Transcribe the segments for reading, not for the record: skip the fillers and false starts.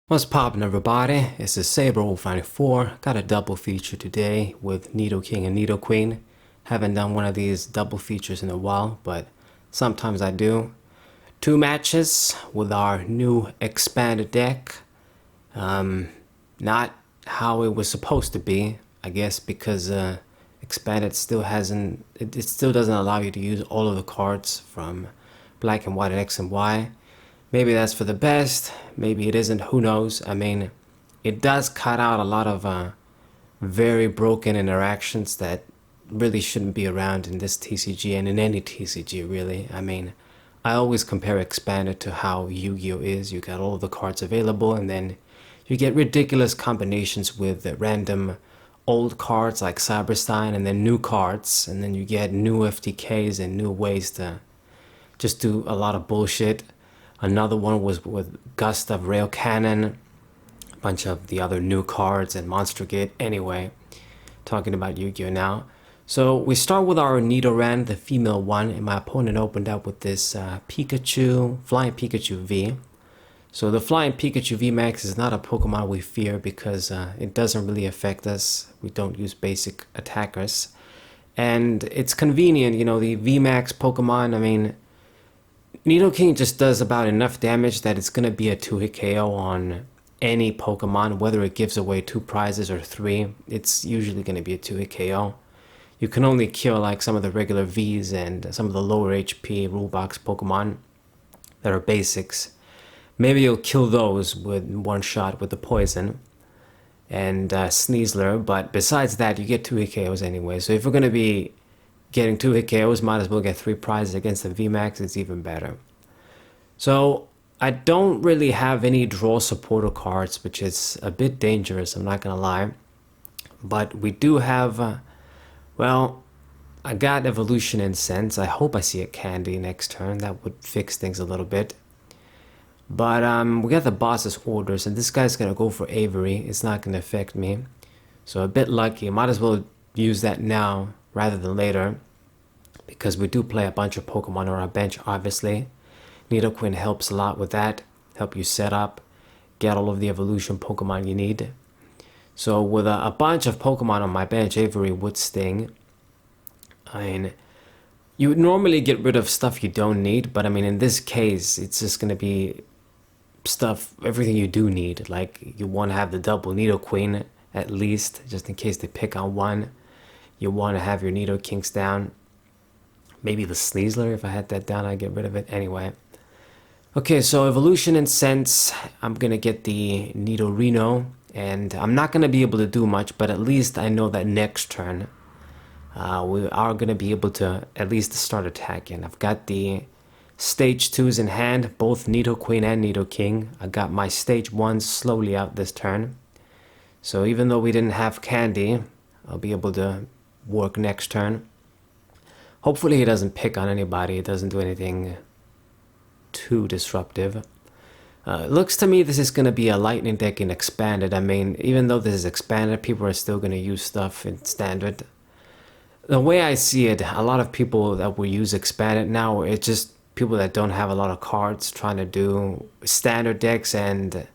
What's poppin', everybody? It's the Saber054. Got a double feature today with Nidoking and Nidoqueen. Haven't done one of these double features in a while, but sometimes I do. Two matches with our new expanded deck. Not how it was supposed to be, I guess, because expanded still hasn't. It still doesn't allow you to use all of the cards from Black and White and X and Y. Maybe that's for the best, maybe it isn't, who knows. I mean, it does cut out a lot of very broken interactions that really shouldn't be around in this TCG and in any TCG, really. I mean, I always compare Expanded to how Yu-Gi-Oh! Is. You got all of the cards available, and then you get ridiculous combinations with random old cards like Cyberstein, and then new cards, and then you get new FTKs and new ways to just do a lot of bullshit. Another one was with Gustav Rail Cannon, a bunch of the other new cards and Monster Gate. Anyway, talking about Yu-Gi-Oh! Now. So we start with our Nidoran, the female one, and my opponent opened up with this Flying Pikachu V. So the Flying Pikachu VMAX is not a Pokemon we fear because it doesn't really affect us. We don't use basic attackers. And it's convenient, you know, the VMAX Pokemon, I mean, Nidoking just does about enough damage that it's going to be a 2-hit KO on any Pokemon, whether it gives away 2 prizes or 3. It's usually going to be a 2-hit KO. You can only kill like some of the regular Vs and some of the lower HP rule box Pokemon that are basics. Maybe you'll kill those with one shot with the poison and Sneasler, but besides that, you get 2-hit KOs anyway. So if we're going to be getting 2-hit KOs, might as well get 3 prizes against the VMAX. It's even better. So I don't really have any draw supporter cards, which is a bit dangerous, I'm not gonna lie. But we do have, well, I got Evolution and Sense. I hope I see a Candy next turn. That would fix things a little bit. But we got the boss's orders, and this guy's gonna go for Avery. It's not gonna affect me. So a bit lucky. Might as well use that now rather than later, because we do play a bunch of Pokemon on our bench, obviously. Nidoqueen helps a lot with that, help you set up, get all of the evolution Pokemon you need. So with a bunch of Pokemon on my bench, Avery would sting. I mean, you would normally get rid of stuff you don't need, but I mean, in this case, it's just going to be stuff, everything you do need. Like, you want to have the double Nidoqueen, at least, just in case they pick on one. You want to have your Nidokings down. Maybe the Sneasler, if I had that down, I'd get rid of it. Anyway. Okay, so Evolution and Sense. I'm going to get the Nidorino. And I'm not going to be able to do much, but at least I know that next turn we are going to be able to at least start attacking. I've got the Stage 2s in hand, both Nidoqueen and Nidoking. I got my Stage 1s slowly out this turn. So even though we didn't have Candy, I'll be able to work next turn. Hopefully he doesn't pick on anybody. It doesn't do anything too disruptive. Looks to me this is going to be a Lightning deck in Expanded. I mean, even though this is Expanded, people are still going to use stuff in Standard. The way I see it, a lot of people that will use Expanded now, it's just people that don't have a lot of cards trying to do Standard decks and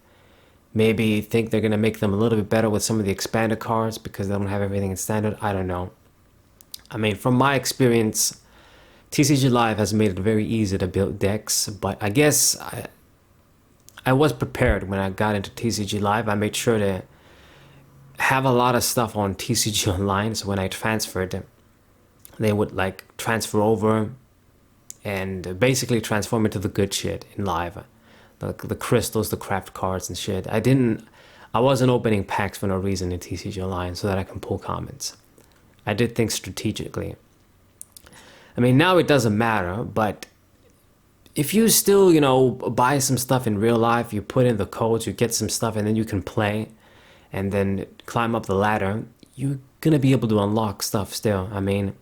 maybe think they're going to make them a little bit better with some of the Expanded cards because they don't have everything in Standard. I don't know. I mean, from my experience, TCG Live has made it very easy to build decks, but I guess I was prepared when I got into TCG Live. I made sure to have a lot of stuff on TCG Online, so when I transferred, they would like transfer over and basically transform into the good shit in Live. The crystals, the craft cards and shit. I wasn't opening packs for no reason in TCG Online so that I can pull comments. I did things strategically. I mean, now it doesn't matter, but if you still, you know, buy some stuff in real life, you put in the codes, you get some stuff, and then you can play and then climb up the ladder, you're gonna be able to unlock stuff still. I mean,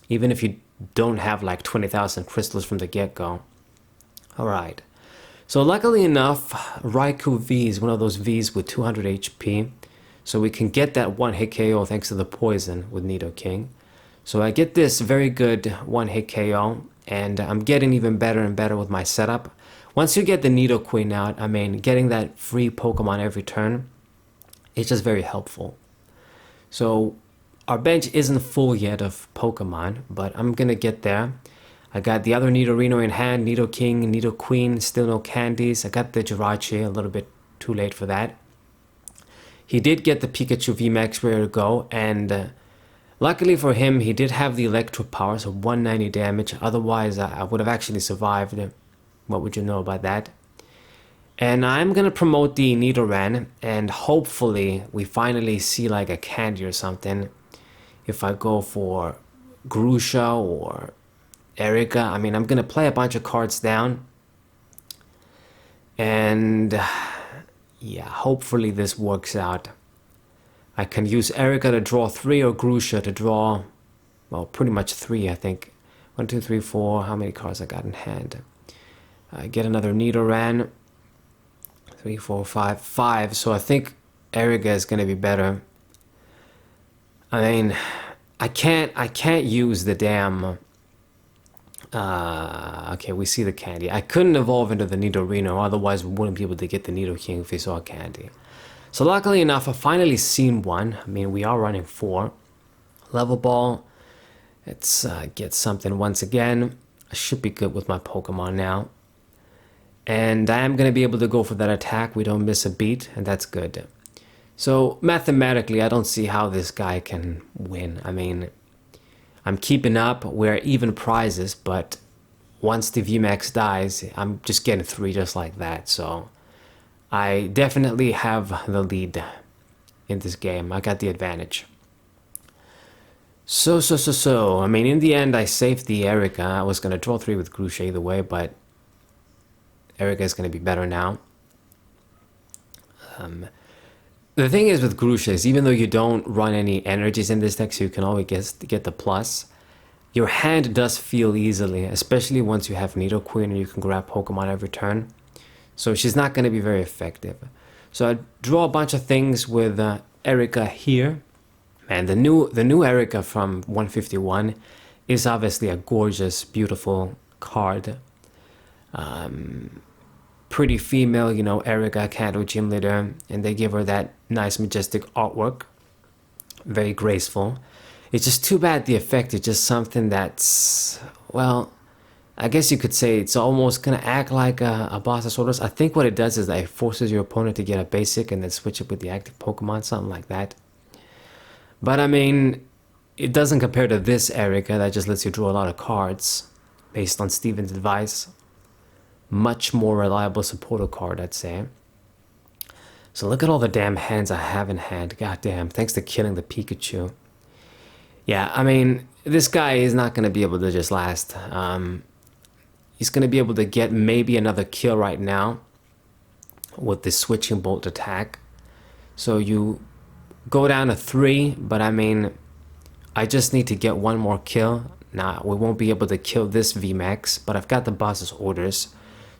even if you don't have like 20,000 crystals from the get-go. Alright. So luckily enough, Raikou V is one of those Vs with 200 HP. So we can get that 1-hit KO thanks to the poison with Nidoking. So I get this very good 1-hit KO, and I'm getting even better and better with my setup. Once you get the Nidoqueen out, I mean, getting that free Pokemon every turn, it's just very helpful. So our bench isn't full yet of Pokemon, but I'm gonna get there. I got the other Nidorino in hand, Nidoking, Nidoqueen, still no candies. I got the Jirachi, a little bit too late for that. He did get the Pikachu VMAX ready to go, and luckily for him, he did have the Electro Power, so 190 damage. Otherwise, I would have actually survived. What would you know about that? And I'm gonna promote the Nidoran, and hopefully we finally see like a candy or something. If I go for Grusha or Erica, I mean, I'm gonna play a bunch of cards down. And yeah, hopefully this works out. I can use Erica to draw 3 or Grusha to draw, well, pretty much 3, I think. 1, 2, 3, 4, how many cards I got in hand? I get another Nidoran. 3, 4, 5, 5. So I think Erica is gonna be better. I mean, I can't use the damn. Okay, we see the candy. I couldn't evolve into the Nidorino, otherwise we wouldn't be able to get the Nidoking if we saw a candy. So luckily enough, I've finally seen one. I mean, we are running 4. Level ball. Let's get something once again. I should be good with my Pokemon now. And I am going to be able to go for that attack. We don't miss a beat, and that's good. So mathematically, I don't see how this guy can win. I mean, I'm keeping up. We're even prizes, but once the VMAX dies, I'm just getting 3 just like that. So I definitely have the lead in this game. I got the advantage. So, I mean, in the end, I saved the Erica. I was going to draw 3 with Grusha either way, but Erica is going to be better now. The thing is with Grusha is even though you don't run any energies in this deck, so you can always get the plus, your hand does feel easily, especially once you have Nidoqueen and you can grab Pokemon every turn. So she's not going to be very effective. So I draw a bunch of things with Erica here. And the new Erica from 151 is obviously a gorgeous, beautiful card. Pretty female, you know, Erica, Kanto gym leader, and they give her that nice majestic artwork. Very graceful. It's just too bad the effect is just something that's, well, I guess you could say it's almost gonna act like a boss of sorts. I think what it does is that it forces your opponent to get a basic and then switch it with the active Pokemon, something like that. But I mean, it doesn't compare to this Erica that just lets you draw a lot of cards based on Steven's advice. Much more reliable supporter card, I'd say. So look at all the damn hands I have in hand. God damn, thanks to killing the Pikachu. Yeah, I mean, this guy is not going to be able to just last. He's going to be able to get maybe another kill right now with this switching bolt attack. So you go down to 3, but I mean, I just need to get one more kill. Now, we won't be able to kill this VMAX, but I've got the boss's orders.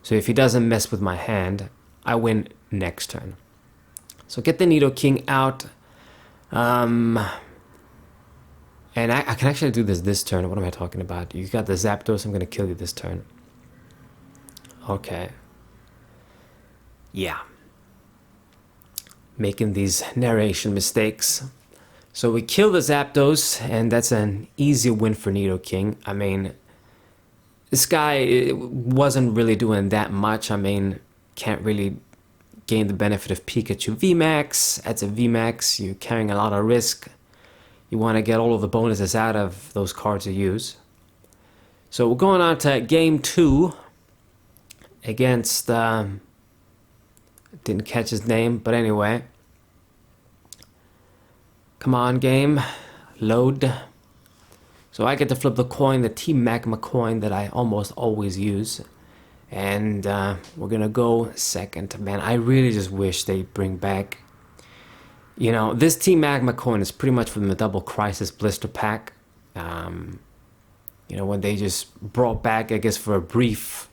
So if he doesn't mess with my hand, I win next turn. So get the Nidoking out. And I can actually do this turn. What am I talking about? You got the Zapdos. I'm going to kill you this turn. Okay. Yeah. Making these narration mistakes. So we kill the Zapdos, and that's an easy win for Nidoking. I mean, this guy wasn't really doing that much. I mean, can't really gain the benefit of Pikachu VMAX. That's a VMAX. You're carrying a lot of risk. You want to get all of the bonuses out of those cards you use. So we're going on to game 2 against, didn't catch his name, but anyway. Come on, game. Load. So I get to flip the coin, the Team Magma coin that I almost always use. And we're going to go second. Man, I really just wish they bring back... You know, this Team Magma coin is pretty much from the Double Crisis Blister Pack. You know, when they just brought back, I guess, for a brief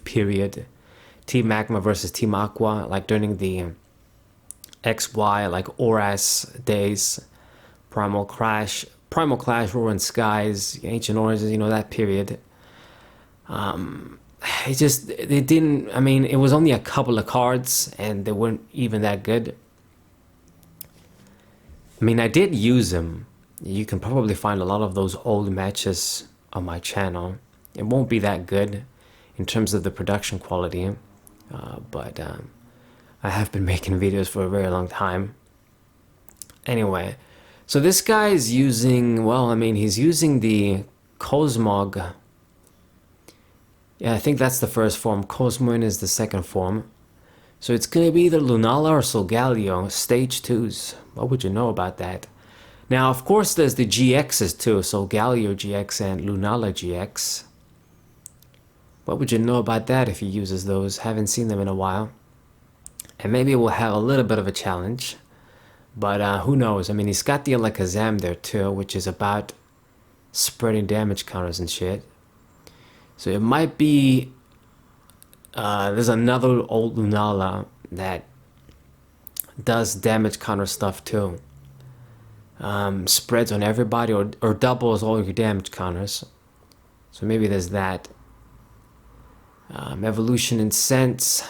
period, Team Magma versus Team Aqua, like during the XY, like Oras days, Primal Clash, Roaring Skies, Ancient Oranges, you know, that period. it didn't, I mean, it was only a couple of cards and they weren't even that good. I mean, I did use them. You can probably find a lot of those old matches on my channel. It won't be that good in terms of the production quality, but I have been making videos for a very long time. Anyway, so this guy is using, well, I mean, he's using the Cosmog. Yeah, I think that's the first form. Cosmoin is the second form. So it's going to be either Lunala or Solgaleo, stage 2s. What would you know about that? Now, of course, there's the GXs too, Solgaleo GX and Lunala GX. What would you know about that if he uses those? Haven't seen them in a while. And maybe we'll have a little bit of a challenge. But who knows? I mean, he's got the Alakazam there too, which is about spreading damage counters and shit. So it might be... there's another old Lunala that does damage counter stuff too. Spreads on everybody or doubles all your damage counters. So maybe there's that. Evolution and Sense.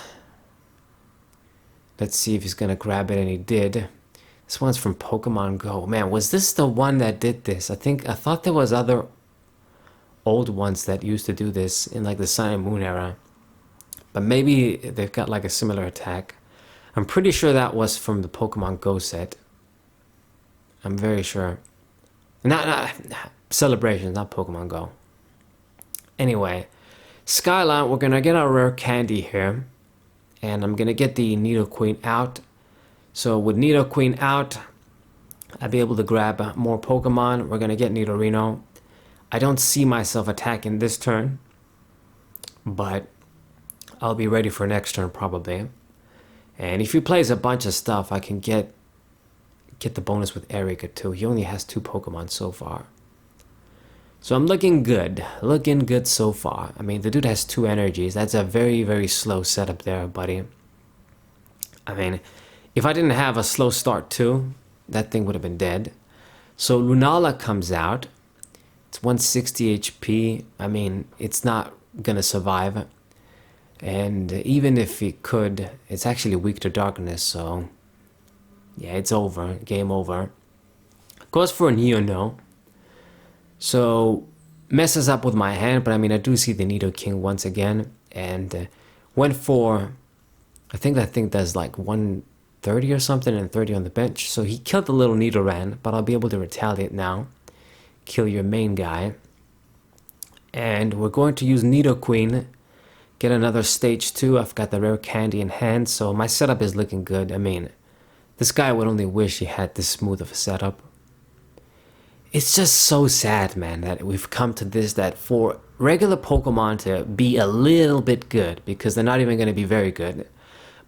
Let's see if he's gonna grab it, and he did. This one's from Pokemon Go. Man, was this the one that did this? I thought there was other old ones that used to do this in like the Sun and Moon era. But maybe they've got like a similar attack. I'm pretty sure that was from the Pokemon Go set. I'm very sure. Not Celebrations, not Pokemon Go. Anyway, Skyline, we're gonna get our rare candy here. And I'm gonna get the Nidoqueen out. So with Nidoqueen out, I'll be able to grab more Pokemon. We're gonna get Nidorino. I don't see myself attacking this turn, but I'll be ready for next turn probably. And if he plays a bunch of stuff, I can get the bonus with Erika too. He only has 2 Pokemon so far. So I'm looking good so far. I mean, the dude has 2 energies. That's a very, very slow setup there, buddy. I mean, if I didn't have a slow start too, that thing would have been dead. So Lunala comes out. It's 160 HP. I mean, it's not gonna survive. And even if it could, it's actually weak to darkness, so yeah, it's over. Game over. Goes for a Neo. So messes up with my hand, but I mean, I do see the Nidoking once again, and went for, I think that thing does like 130 or something and 30 on the bench. So he killed the little Nidoran, but I'll be able to retaliate now. Kill your main guy. And we're going to use Nidoqueen. Get another stage 2. I've got the rare candy in hand, so my setup is looking good. I mean, this guy would only wish he had this smooth of a setup. It's just so sad, man, that we've come to this, that for regular Pokemon to be a little bit good, because they're not even going to be very good,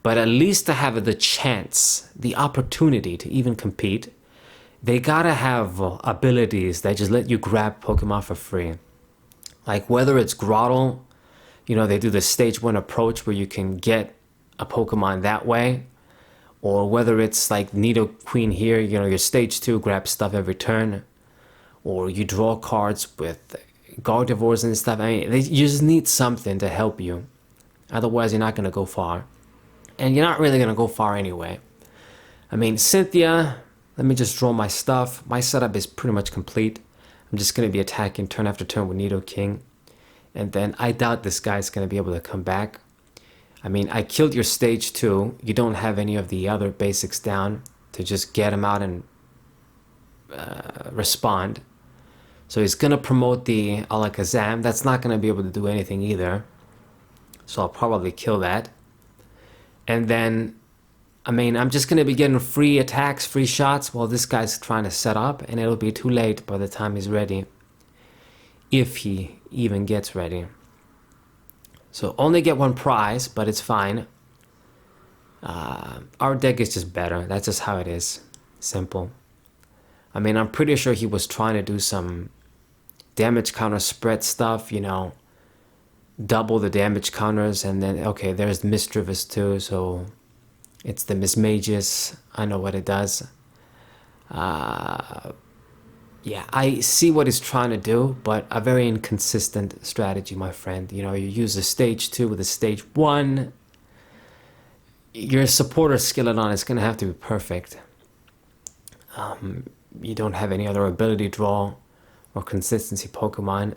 but at least to have the chance, the opportunity to even compete, they gotta have abilities that just let you grab Pokemon for free. Like whether it's Grottle, you know, they do the stage 1 approach where you can get a Pokemon that way, or whether it's like Nidoqueen here, you know, your stage 2 grab stuff every turn, or you draw cards with Gardevoirs and stuff. I mean, you just need something to help you. Otherwise, you're not going to go far. And you're not really going to go far anyway. I mean, Cynthia, let me just draw my stuff. My setup is pretty much complete. I'm just going to be attacking turn after turn with Nidoking. And then I doubt this guy's going to be able to come back. I mean, I killed your stage 2. You don't have any of the other basics down to just get him out and respond. So he's going to promote the Alakazam. That's not going to be able to do anything either. So I'll probably kill that. And then, I mean, I'm just going to be getting free attacks, free shots while this guy's trying to set up. And it'll be too late by the time he's ready. If he even gets ready. So only get 1 prize, but it's fine. Our deck is just better. That's just how it is. Simple. I mean, I'm pretty sure he was trying to do some damage counter spread stuff, you know, double the damage counters, and then, okay, there's Misdreavus too, so it's the Mismagius. I know what it does. Yeah, I see what he's trying to do, but a very inconsistent strategy, my friend. You know, you use a stage 2 with a stage 1. Your supporter skeleton is going to have to be perfect. You don't have any other ability draw or consistency Pokemon.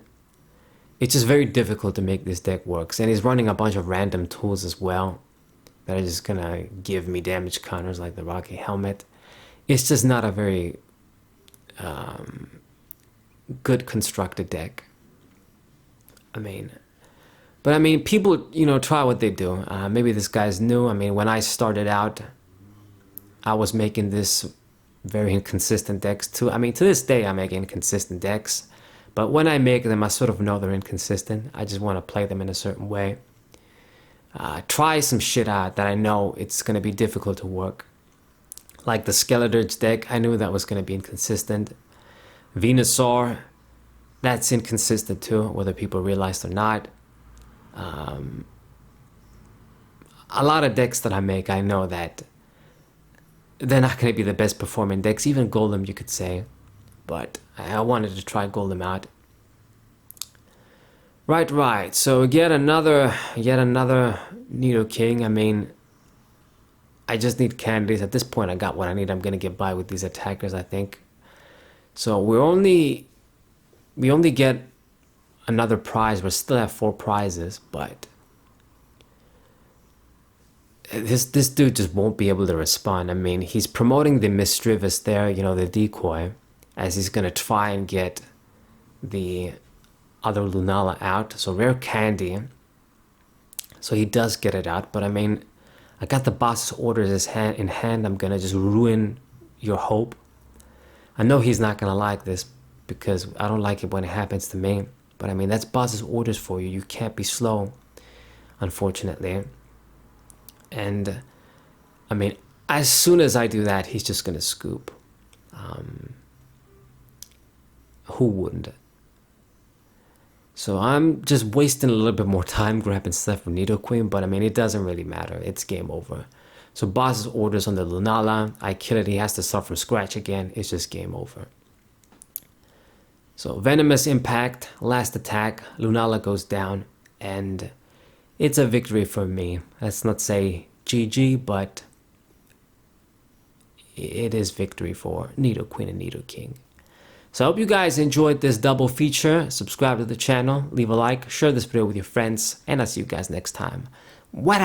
It's just very difficult to make this deck work. And he's running a bunch of random tools as well that are just going to give me damage counters like the Rocky Helmet. It's just not a very good constructed deck. I mean, people, you know, try what they do. Maybe this guy's new. I mean, when I started out, I was making this very inconsistent decks too. I mean, to this day, I make inconsistent decks. But when I make them, I sort of know they're inconsistent. I just want to play them in a certain way. Try some shit out that I know it's going to be difficult to work. Like the Skeledirge deck, I knew that was going to be inconsistent. Venusaur, that's inconsistent too, whether people realized or not. A lot of decks that I make, I know that they're not going to be the best performing decks. Even Golem, you could say. But I wanted to try Golem out. Right. So yet another Nidoking. I mean, I just need candies. At this point, I got what I need. I'm going to get by with these attackers, I think. So we only get another prize. We still have 4 prizes, but this dude just won't be able to respond. I mean, he's promoting the Mischievous there, you know, the decoy, as he's gonna try and get the other Lunala out. So rare candy. So he does get it out, but I mean, I got the boss's orders in hand. I'm gonna just ruin your hope. I know he's not gonna like this because I don't like it when it happens to me. But I mean, that's boss's orders for you. You can't be slow, unfortunately. And I mean, as soon as I do that, he's just gonna scoop. Who wouldn't? So I'm just wasting a little bit more time grabbing stuff from Nidoqueen, but I mean, it doesn't really matter. It's game over. So boss's orders on the Lunala. I kill it. He has to start from scratch again. It's just game over. So Venomous Impact, last attack. Lunala goes down, and it's a victory for me. Let's not say GG, but it is victory for Nidoqueen and Nidoking. So I hope you guys enjoyed this double feature. Subscribe to the channel, leave a like, share this video with your friends, and I'll see you guys next time. What